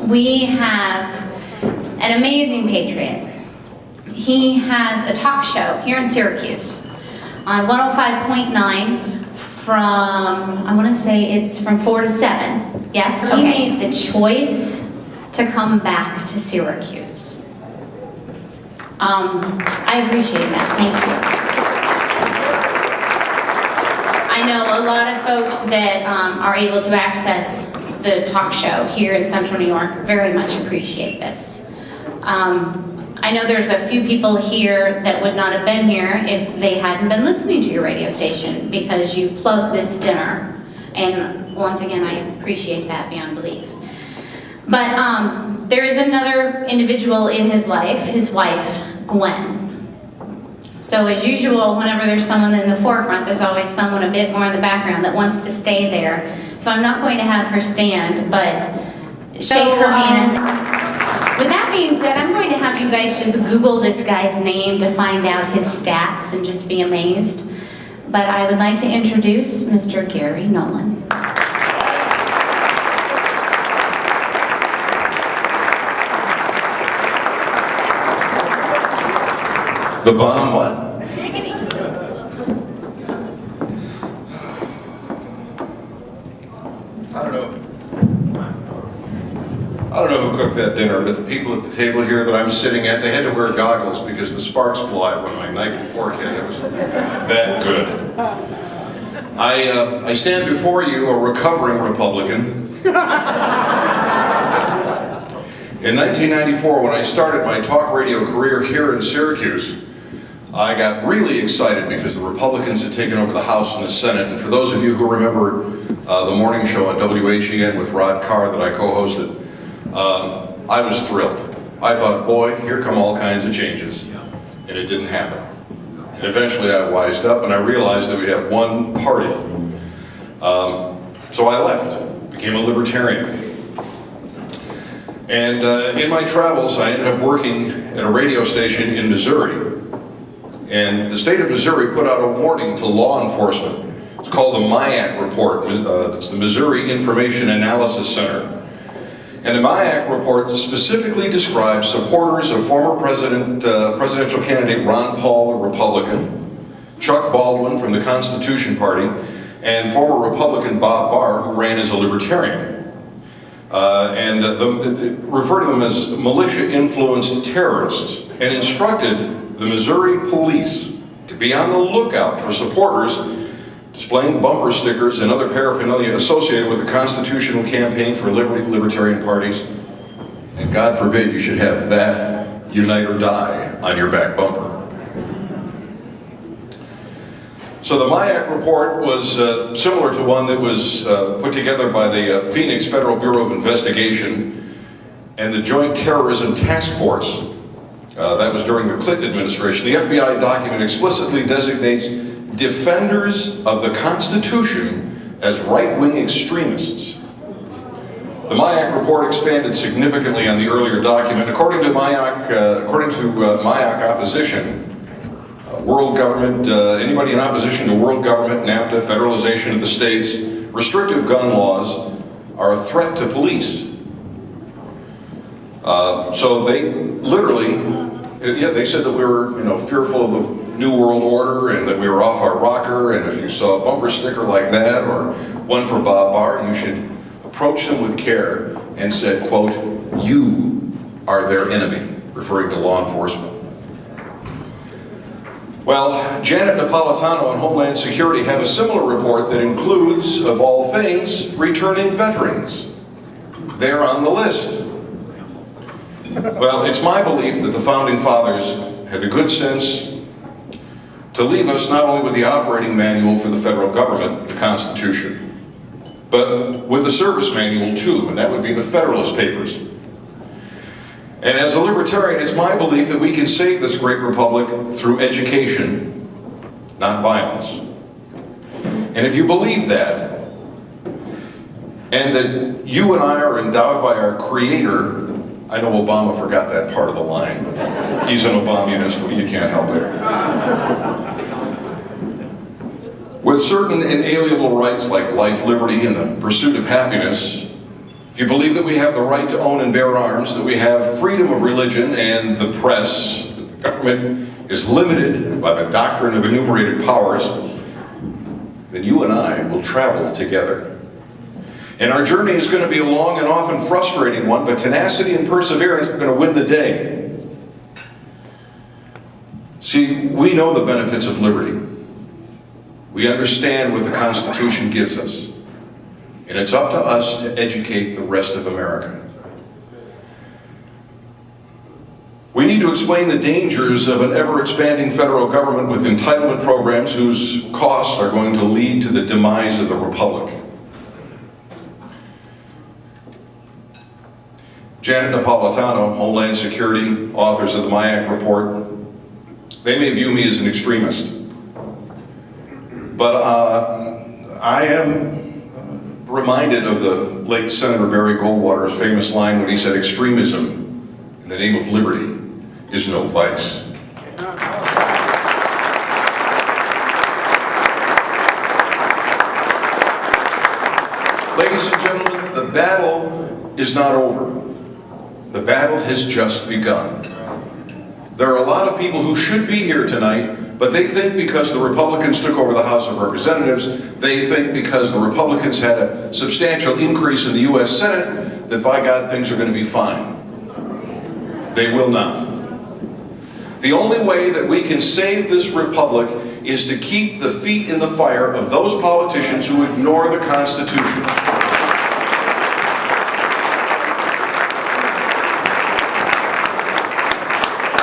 we have an amazing patriot. He has a talk show here in Syracuse on 105.9 from, I want to say it's from 4 to 7. Yes? Okay. He made the choice to come back to Syracuse. I appreciate that. Thank you. I know a lot of folks that are able to access the talk show here in Central New York very much appreciate this. I know there's a few people here that would not have been here if they hadn't been listening to your radio station because you plugged this dinner. And once again, I appreciate that beyond belief. But there is another individual in his life, his wife, Gwen. So as usual, whenever there's someone in the forefront, there's always someone a bit more in the background that wants to stay there. So I'm not going to have her stand, but shake her hand. With that being said, I'm going to have you guys just Google this guy's name to find out his stats and just be amazed. But I would like to introduce Mr. Gary Nolan. The bomb what? I don't know who cooked that dinner, but the people at the table here that I'm sitting at, they had to wear goggles because the sparks fly when my knife and fork hit. It was that good. I stand before you a recovering Republican. In 1994, when I started my talk radio career here in Syracuse, I got really excited because the Republicans had taken over the House and the Senate. And for those of you who remember the morning show on WHEN with Rod Carr that I co-hosted, I was thrilled. I thought, boy, here come all kinds of changes. And it didn't happen. And eventually I wised up and I realized that we have one party. So I left, became a libertarian. And in my travels, I ended up working at a radio station in Missouri. And the state of Missouri put out a warning to law enforcement. It's called the MIAC report. It's the Missouri Information Analysis Center. And the MIAC report specifically describes supporters of former presidential candidate Ron Paul, a Republican, Chuck Baldwin from the Constitution Party, and former Republican Bob Barr, who ran as a libertarian. Referred to them as militia-influenced terrorists, and instructed the Missouri police to be on the lookout for supporters displaying bumper stickers and other paraphernalia associated with the constitutional campaign for libertarian parties. And God forbid you should have that "Unite or Die" on your back bumper. So the MIAC report was similar to one that was put together by the Phoenix Federal Bureau of Investigation and the Joint Terrorism Task Force. That was during the Clinton administration. The FBI document explicitly designates defenders of the Constitution as right-wing extremists. The MIAC report expanded significantly on the earlier document. According to MIAC opposition, world government, anybody in opposition to world government, NAFTA, federalization of the states, restrictive gun laws are a threat to police. So they literally, they said that we were, fearful of the New World Order and that we were off our rocker, and if you saw a bumper sticker like that or one for Bob Barr, you should approach them with care and said, quote, "You are their enemy," referring to law enforcement. Well, Janet Napolitano and Homeland Security have a similar report that includes, of all things, returning veterans. They're on the list. Well, it's my belief that the Founding Fathers had the good sense to leave us not only with the operating manual for the federal government, the Constitution, but with the service manual too, and that would be the Federalist Papers. And as a libertarian, it's my belief that we can save this great republic through education, not violence. And if you believe that, and that you and I are endowed by our Creator, I know Obama forgot that part of the line, but he's an Obamunist, you can't help it. With certain inalienable rights like life, liberty, and the pursuit of happiness, if if you believe that we have the right to own and bear arms, that we have freedom of religion and the press, that the government is limited by the doctrine of enumerated powers, then you and I will travel together. And our journey is going to be a long and often frustrating one, but tenacity and perseverance are going to win the day. See, we know the benefits of liberty. We understand what the Constitution gives us. And it's up to us to educate the rest of America. We need to explain the dangers of an ever-expanding federal government with entitlement programs whose costs are going to lead to the demise of the republic. Janet Napolitano, Homeland Security, authors of the MIAC report, they may view me as an extremist. But I am reminded of the late Senator Barry Goldwater's famous line when he said, "Extremism in the name of liberty is no vice." Ladies and gentlemen, the battle is not over. The battle has just begun. There are a lot of people who should be here tonight, but they think because the Republicans took over the House of Representatives, they think because the Republicans had a substantial increase in the U.S. Senate, that by God, things are going to be fine. They will not. The only way that we can save this republic is to keep the feet in the fire of those politicians who ignore the Constitution.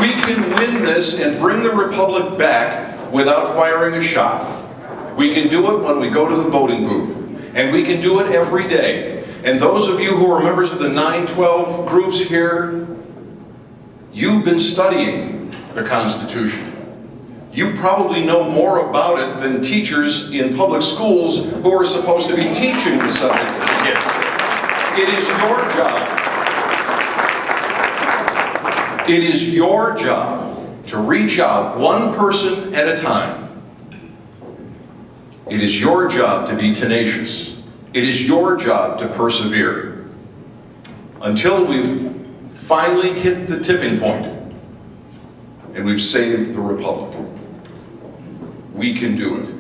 We can win this and bring the republic back without firing a shot. We can do it when we go to the voting booth, and we can do it every day. And those of you who are members of the 912 groups here, you've been studying the Constitution. You probably know more about it than teachers in public schools who are supposed to be teaching the subject to kids. It is your job. It is your job to reach out one person at a time. It is your job to be tenacious. It is your job to persevere until we've finally hit the tipping point and we've saved the republic. We can do it.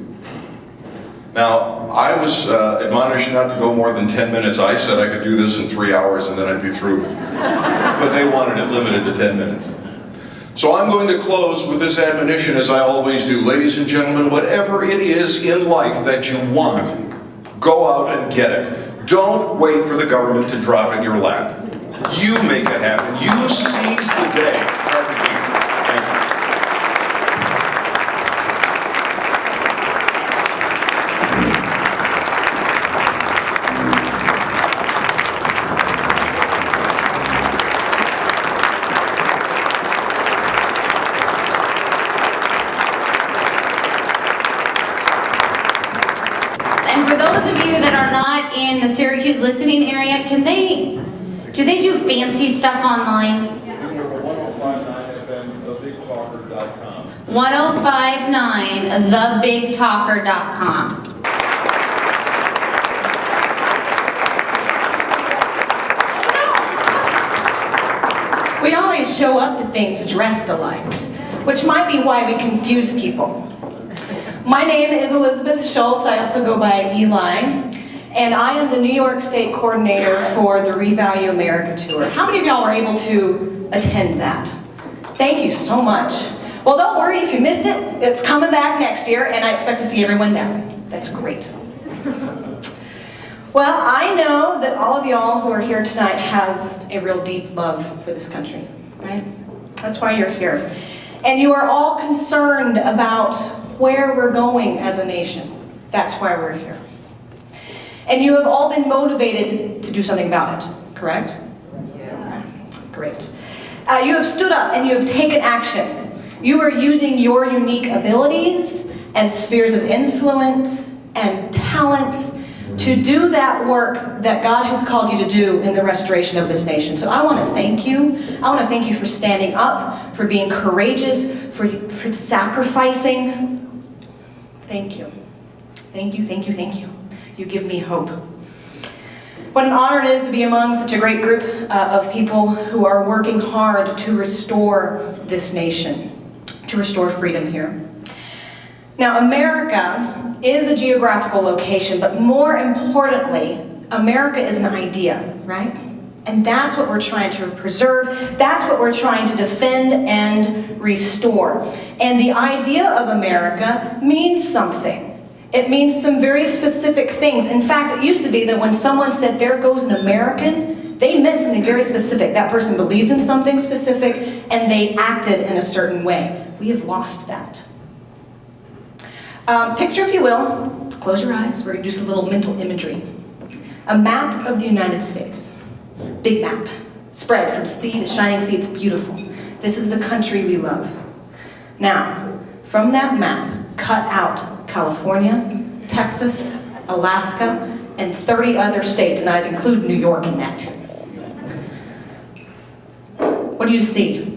Now, I was admonished not to go more than 10 minutes. I said I could do this in 3 hours and then I'd be through. But they wanted it limited to 10 minutes. So I'm going to close with this admonition, as I always do. Ladies and gentlemen, whatever it is in life that you want, go out and get it. Don't wait for the government to drop in your lap. You make it happen. You seize the day. Thank you. And for those of you that are not in the Syracuse listening area, do they do fancy stuff online? 1059thebigtalker.com. We always show up to things dressed alike, which might be why we confuse people. My name is Elizabeth Schultz. I also go by Eli, and I am the New York State Coordinator for the Revalue America Tour. How many of y'all were able to attend that? Thank you so much. Well, don't worry if you missed it. It's coming back next year, and I expect to see everyone there. That's great. Well, I know that all of y'all who are here tonight have a real deep love for this country, right? That's why you're here. And you are all concerned about where we're going as a nation. That's why we're here. And you have all been motivated to do something about it, correct? Yeah. Great. You have stood up and you have taken action. You are using your unique abilities and spheres of influence and talents to do that work that God has called you to do in the restoration of this nation. So I want to thank you. I want to thank you for standing up, for being courageous, for sacrificing. Thank you. Thank you, thank you, thank you. You give me hope. What an honor it is to be among such a great group of people who are working hard to restore this nation, to restore freedom here. Now, America is a geographical location, but more importantly, America is an idea, right? And that's what we're trying to preserve. That's what we're trying to defend and restore. And the idea of America means something. It means some very specific things. In fact, it used to be that when someone said, "There goes an American," they meant something very specific. That person believed in something specific, and they acted in a certain way. We have lost that. Picture, if you will, close your eyes, we're going to do some little mental imagery. A map of the United States. Big map, spread from sea to shining sea. It's beautiful. This is the country we love. Now, from that map, cut out California, Texas, Alaska, and 30 other states, and I'd include New York in that. What do you see?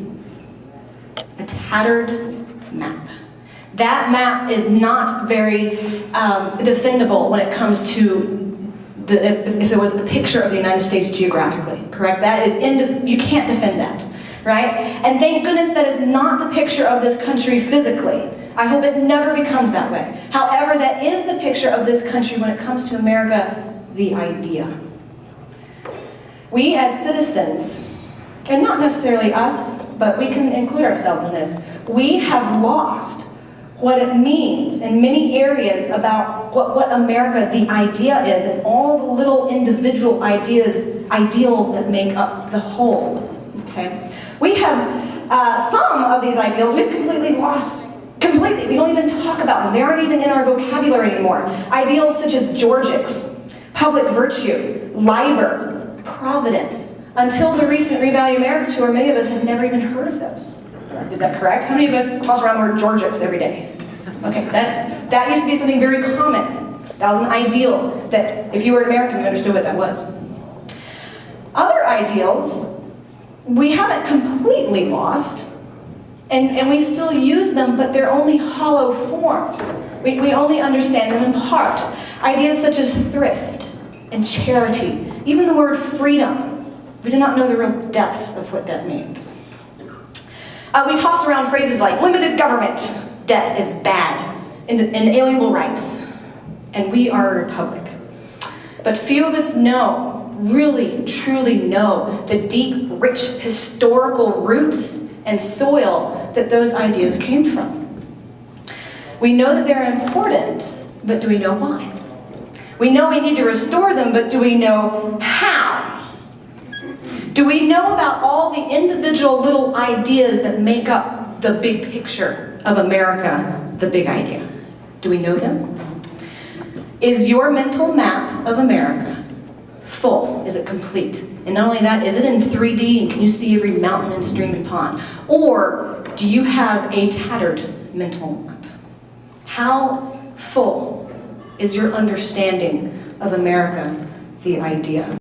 A tattered map. That map is not very defendable when it comes to if it was a picture of the United States geographically, correct? That is, you can't defend that, right? And thank goodness that is not the picture of this country physically. I hope it never becomes that way. However, that is the picture of this country when it comes to America, the idea. We as citizens, and not necessarily us, but we can include ourselves in this, we have lost what it means in many areas about what America, the idea is, and all the little individual ideals that make up the whole, okay? We have some of these ideals we've completely lost. Completely. We don't even talk about them. They aren't even in our vocabulary anymore. Ideals such as Georgics, public virtue, liber, providence. Until the recent Revalue America tour, many of us had never even heard of those. Is that correct? How many of us toss around the word Georgics every day? Okay, that used to be something very common. That was an ideal that if you were American, you understood what that was. Other ideals, we haven't completely lost, and we still use them, but they're only hollow forms. We only understand them in part. Ideas such as thrift and charity, even the word freedom, we do not know the real depth of what that means. We toss around phrases like limited government, debt is bad, and inalienable rights, and we are a republic. But few of us know, really, truly know, the deep, rich historical roots and soil that those ideas came from. We know that they're important, but do we know why? We know we need to restore them, but do we know how? Do we know about all the individual little ideas that make up the big picture of America, the big idea? Do we know them? Is your mental map of America full? Is it complete? And not only that, is it in 3D and can you see every mountain and stream and pond? Or do you have a tattered mental map? How full is your understanding of America, the idea?